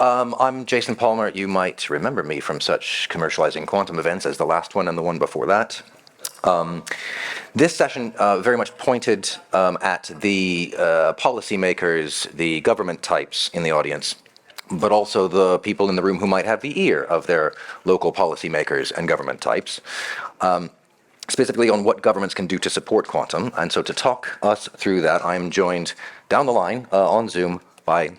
I'm Jason Palmer. You might remember me from such commercializing quantum events as the last one and the one before that. This session very much pointed at the policymakers, the government types in the audience, but also the people in the room who might have the ear of their local policymakers and government types, specifically on what governments can do to support quantum. And so to talk us through that, I'm joined down the line on Zoom by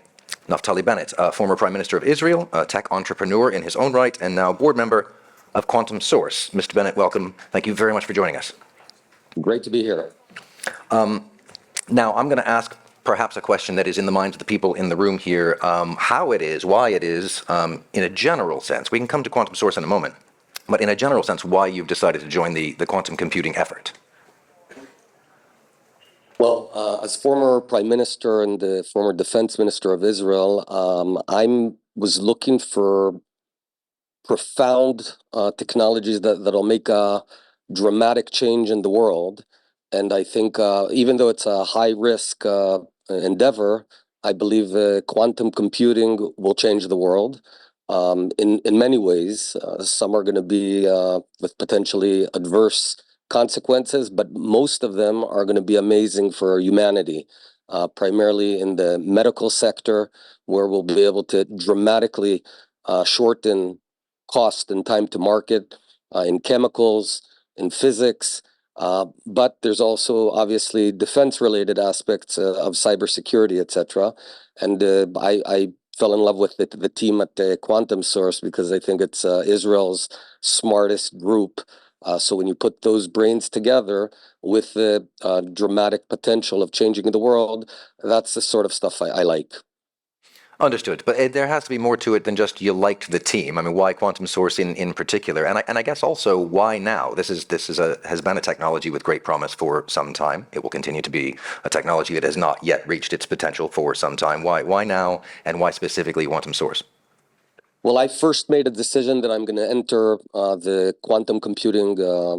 Naftali Bennett, former Prime Minister of Israel, a tech entrepreneur in his own right, and now board member of Quantum Source. Mr. Bennett, welcome. Thank you very much for joining us. Great to be here. Now, I'm going to ask perhaps a question that is in the minds of the people in the room here, how it is, why it is, in a general sense. We can come to Quantum Source in a moment, but in a general sense, why you've decided to join the quantum computing effort. Well, as former Prime Minister and the former Defense Minister of Israel, I was looking for profound technologies that'll make a dramatic change in the world. And I think even though it's a high-risk endeavor, I believe quantum computing will change the world in many ways. Some are going to be with potentially adverse consequences, but most of them are going to be amazing for humanity, primarily in the medical sector, where we'll be able to dramatically shorten cost and time to market, in chemicals, in physics, but there's also obviously defense-related aspects of cybersecurity, etc. And I fell in love with the team at Quantum Source because I think it's Israel's smartest group. So when you put those brains together with the dramatic potential of changing the world, that's the sort of stuff I like. Understood, but there has to be more to it than just you liked the team. I mean, why Quantum Source in particular, and I guess also why now? This has been a technology with great promise for some time. It will continue to be a technology that has not yet reached its potential for some time. Why now, and why specifically Quantum Source? Well, I first made a decision that I'm going to enter the quantum computing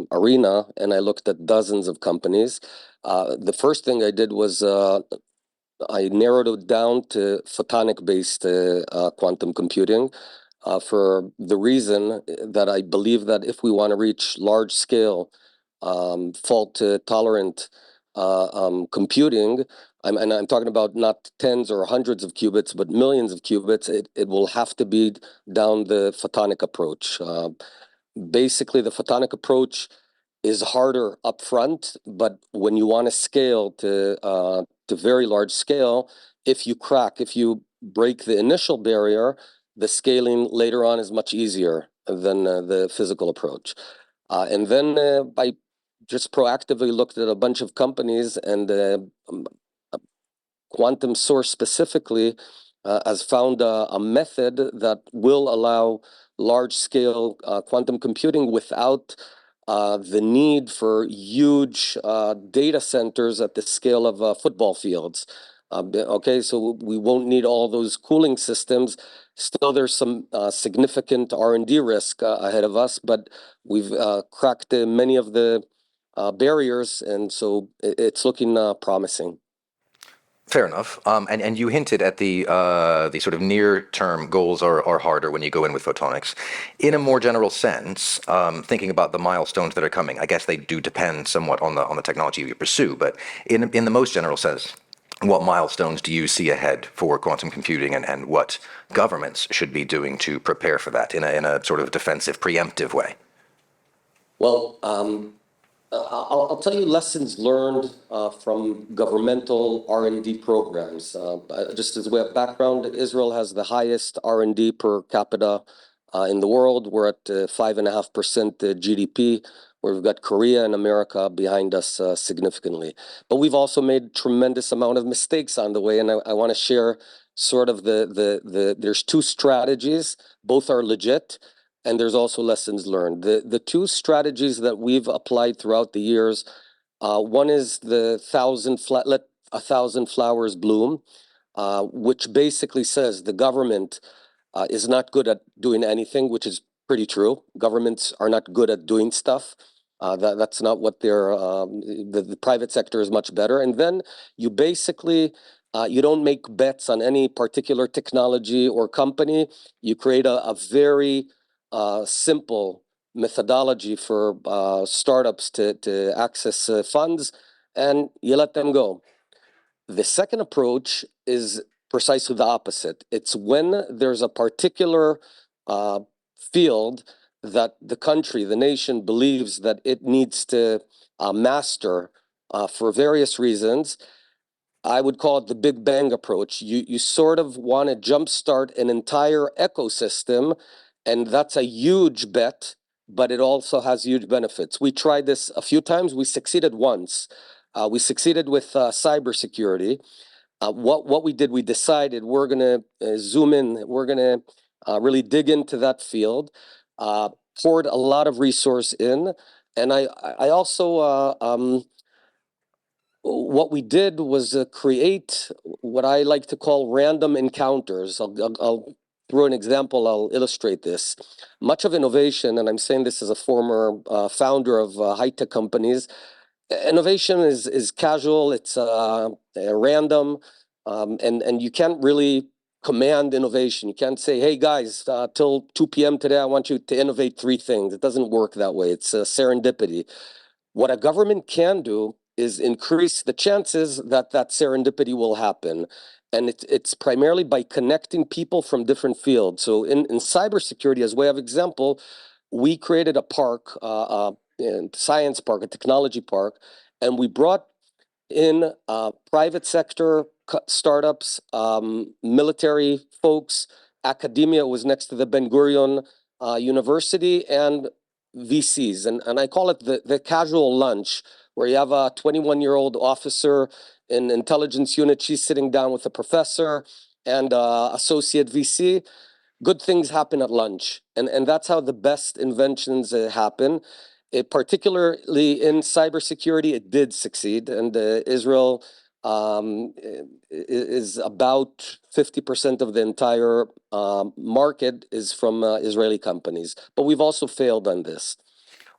arena, and I looked at dozens of companies. The first thing I did was I narrowed it down to photonic-based quantum computing for the reason that I believe that if we want to reach large-scale fault-tolerant computing, and I'm talking about not tens or hundreds of qubits, but millions of qubits, it will have to be down the photonic approach. Basically, the photonic approach is harder up front, but when you want to scale to very large scale, if you break the initial barrier, the scaling later on is much easier than the physical approach. And then I just proactively looked at a bunch of companies, and Quantum Source specifically has found a method that will allow large-scale quantum computing without the need for huge data centers at the scale of football fields. Okay, so we won't need all those cooling systems. Still, there's some significant R&D risk ahead of us, but we've cracked many of the barriers, and so it's looking promising. Fair enough. And you hinted at the sort of near-term goals are harder when you go in with photonics. In a more general sense, thinking about the milestones that are coming, I guess they do depend somewhat on the technology you pursue. But in the most general sense, what milestones do you see ahead for quantum computing, and what governments should be doing to prepare for that in a sort of defensive, preemptive way? Well, I'll tell you lessons learned from governmental R&D programs. Just as a way of background, Israel has the highest R&D per capita in the world. We're at 5.5% GDP, where we've got Korea and America behind us significantly. But we've also made tremendous amount of mistakes on the way, and I want to share sort of there's two strategies. Both are legit, and there's also lessons learned. The two strategies that we've applied throughout the years, one is the let 1,000 flowers bloom, which basically says the government is not good at doing anything, which is pretty true. Governments are not good at doing stuff. That's not what they're. The private sector is much better. And then you basically You don't make bets on any particular technology or company. You create a very simple methodology for startups to access funds, and you let them go. The second approach is precisely the opposite. It's when there's a particular field that the country, the nation believes that it needs to master for various reasons. I would call it the Big Bang approach. You sort of want to jumpstart an entire ecosystem, and that's a huge bet, but it also has huge benefits. We tried this a few times. We succeeded once. We succeeded with cybersecurity. What we did, we decided we're going to zoom in. We're going to really dig into that field. Poured a lot of resource in, and I also what we did was create what I like to call random encounters. I'll through an example, I'll illustrate this. Much of innovation, and I'm saying this as a former founder of high-tech companies, innovation is casual, it's random, and you can't really command innovation. You can't say, hey guys, till 2 p.m. today, I want you to innovate 3 things. It doesn't work that way. It's serendipity. What a government can do is increase the chances that that serendipity will happen. And it's primarily by connecting people from different fields. So in cybersecurity, as way of example, we created a park, science park, a technology park, and we brought in private sector startups, military folks, academia was next to the Ben Gurion University, and VCs. And I call it the casual lunch, where you have a 21-year-old officer in intelligence unit. She's sitting down with a professor and associate VC. Good things happen at lunch. And that's how the best inventions happen. Particularly in cybersecurity, it did succeed. And Israel is about 50% of the entire market is from Israeli companies. But we've also failed on this.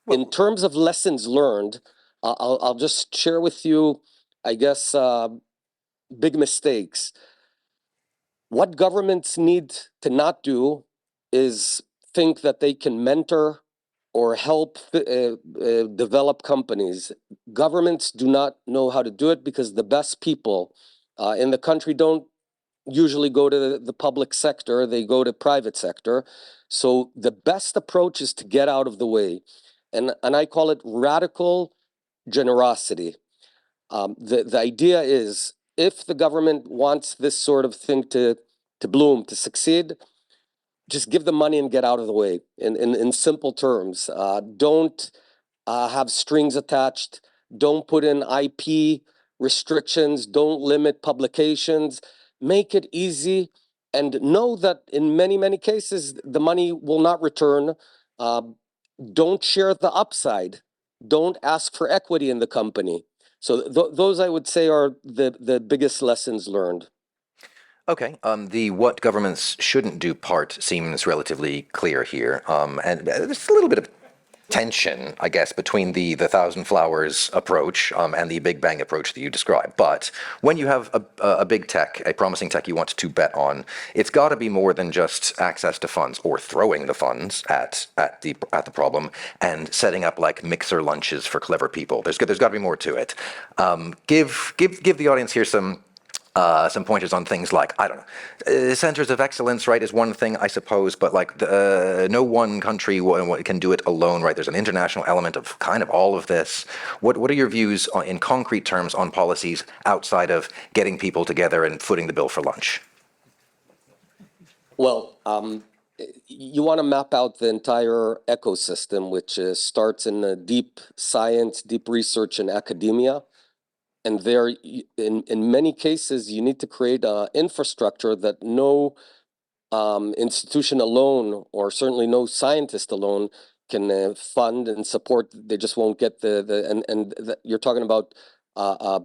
In terms of lessons learned, I'll just share with you, I guess, big mistakes. What governments need to not do is think that they can mentor or help develop companies. Governments do not know how to do it because the best people in the country don't usually go to the public sector, they go to private sector. So the best approach is to get out of the way. And I call it radical generosity. The idea is, if the government wants this sort of thing to bloom, to succeed, just give them money and get out of the way. In simple terms, don't have strings attached. Don't put in IP restrictions. Don't limit publications. Make it easy, and know that in many cases the money will not return. Don't share the upside. Don't ask for equity in the company. So those, I would say, are the biggest lessons learned. Okay, the what governments shouldn't do part seems relatively clear here, and there's a little bit of tension, I guess, between the thousand flowers approach and the Big Bang approach that you described. But when you have a big tech, a promising tech you want to bet on, it's got to be more than just access to funds or throwing the funds at the problem and setting up like mixer lunches for clever people. There's got to be more to it. Give the audience here some pointers on things like, I don't know, centers of excellence, right, is one thing, I suppose, but like no one country can do it alone, right? There's an international element of kind of all of this. What are your views in concrete terms on policies outside of getting people together and footing the bill for lunch? Well, you want to map out the entire ecosystem, which starts in deep science, deep research, and academia. And there, in many cases, you need to create an infrastructure that no institution alone, or certainly no scientist alone, can fund and support. They just won't get you're talking about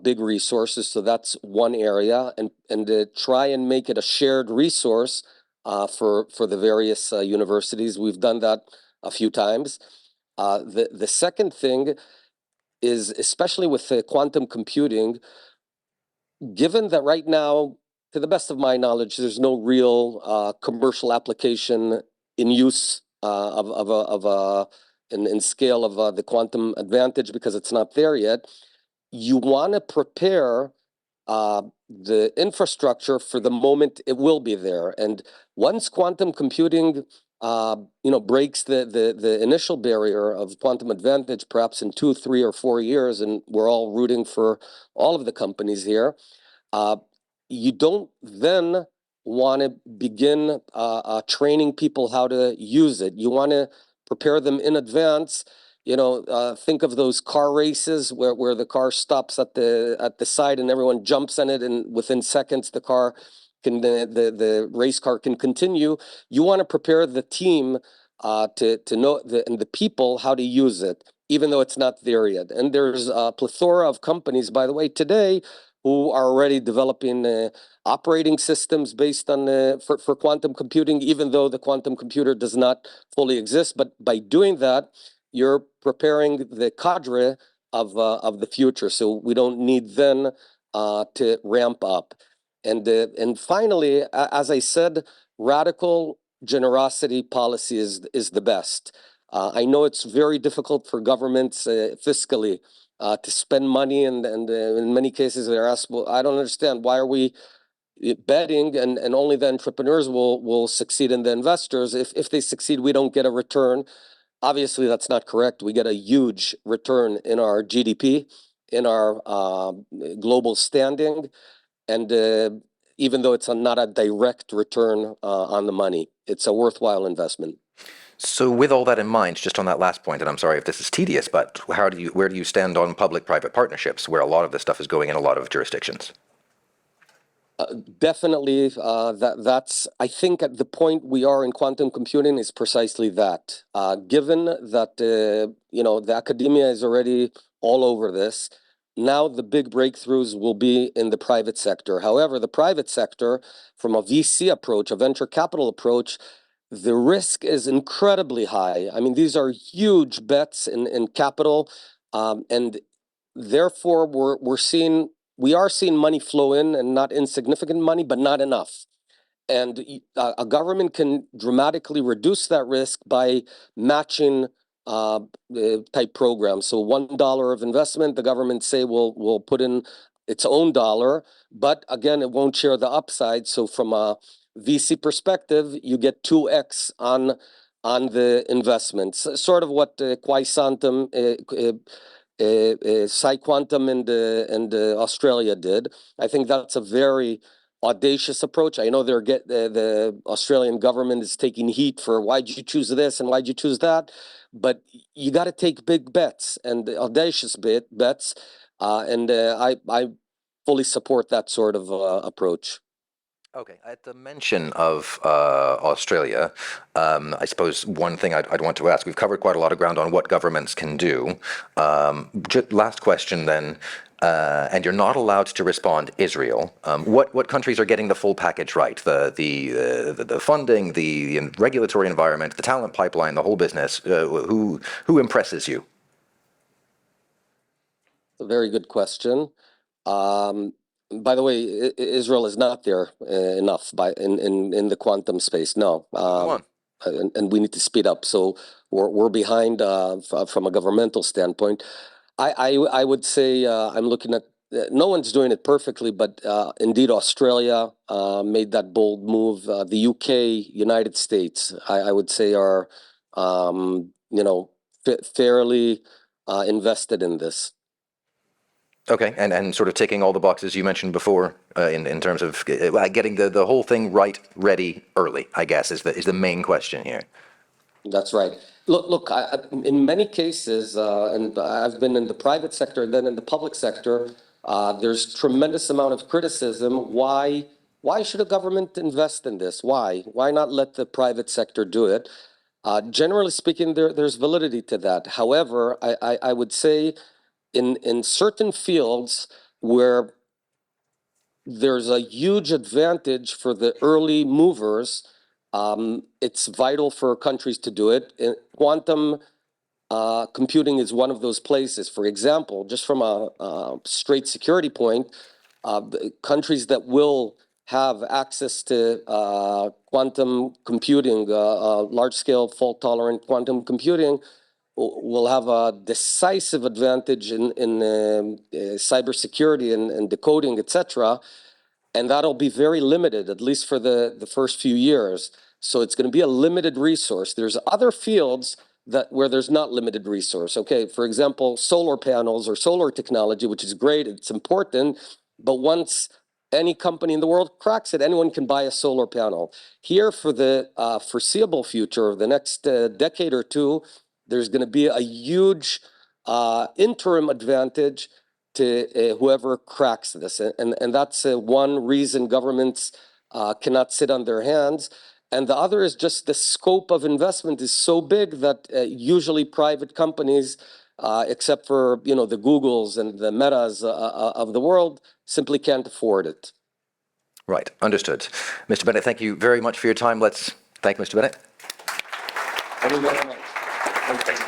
big resources. So that's one area, and to try and make it a shared resource for the various universities. We've done that a few times. The second thing is, especially with quantum computing, given that right now, to the best of my knowledge, there's no real commercial application in use in scale of the quantum advantage because it's not there yet. You want to prepare the infrastructure for the moment it will be there. And once quantum computing, breaks the initial barrier of quantum advantage, perhaps in 2, 3, or 4 years, and we're all rooting for all of the companies here, you don't then want to begin training people how to use it. You want to prepare them in advance. Think of those car races where the car stops at the side and everyone jumps on it, and within seconds the race car can continue. You want to prepare the team to know and the people how to use it, even though it's not there yet. And there's a plethora of companies, by the way, today who are already developing operating systems based on for quantum computing, even though the quantum computer does not fully exist. But by doing that, you're preparing the cadre of the future. So we don't need then to ramp up. And finally, as I said, radical generosity policy is the best. I know it's very difficult for governments fiscally to spend money, and in many cases they're asked, well, I don't understand, why are we betting and only the entrepreneurs will succeed and the investors, if they succeed, we don't get a return. Obviously, that's not correct. We get a huge return in our GDP, in our global standing, and even though it's not a direct return on the money, it's a worthwhile investment. So with all that in mind, just on that last point, and I'm sorry if this is tedious, but where do you stand on public-private partnerships, where a lot of this stuff is going in a lot of jurisdictions? Definitely, that's, I think at the point we are in quantum computing is precisely that. Given that, the academia is already all over this, now the big breakthroughs will be in the private sector. However, the private sector, from a VC approach, a venture capital approach, the risk is incredibly high. I mean, these are huge bets in capital, and therefore we are seeing money flow in, and not insignificant money, but not enough. And a government can dramatically reduce that risk by matching type programs. So $1 of investment, the government say will put in its own dollar, but again, it won't share the upside. So from a VC perspective, you get 2x on the investments. Sort of what Quisantum, PsiQuantum and Australia did. I think that's a very audacious approach. I know the Australian government is taking heat for why'd you choose this and why'd you choose that, but you got to take big bets and audacious bets, and I fully support that sort of approach. Okay, at the mention of Australia, I suppose one thing I'd want to ask, we've covered quite a lot of ground on what governments can do. Last question then, and you're not allowed to respond, Israel. What countries are getting the full package right? The funding, the regulatory environment, the talent pipeline, the whole business. Who impresses you? A very good question. By the way, Israel is not there enough in the quantum space. No, Go on. and we need to speed up. So we're behind from a governmental standpoint. I would say I'm looking at no one's doing it perfectly, but indeed Australia made that bold move. The UK, United States, I would say are fairly invested in this. Okay, and sort of ticking all the boxes you mentioned before in terms of getting the whole thing right, ready, early, I guess, is the main question here. That's right. Look. In many cases, and I've been in the private sector, then in the public sector. There's tremendous amount of criticism. Why should a government invest in this? Why? Why not let the private sector do it? Generally speaking, there's validity to that. However, I would say in certain fields where there's a huge advantage for the early movers, it's vital for countries to do it. Quantum computing is one of those places. For example, just from a straight security point, the countries that will have access to quantum computing, large-scale fault-tolerant quantum computing, will have a decisive advantage in cybersecurity and decoding, etc. And that'll be very limited, at least for the first few years. So it's going to be a limited resource. There's other fields where there's not limited resource. Okay, for example, solar panels or solar technology, which is great, it's important, but once any company in the world cracks it, anyone can buy a solar panel. Here, for the foreseeable future, the next decade or two, there's going to be a huge interim advantage to whoever cracks this. And that's one reason governments cannot sit on their hands. And the other is just the scope of investment is so big that usually private companies, except for the Googles and the Metas of the world, simply can't afford it. Right, understood. Mr. Bennett, thank you very much for your time. Let's thank Mr. Bennett. Thank you.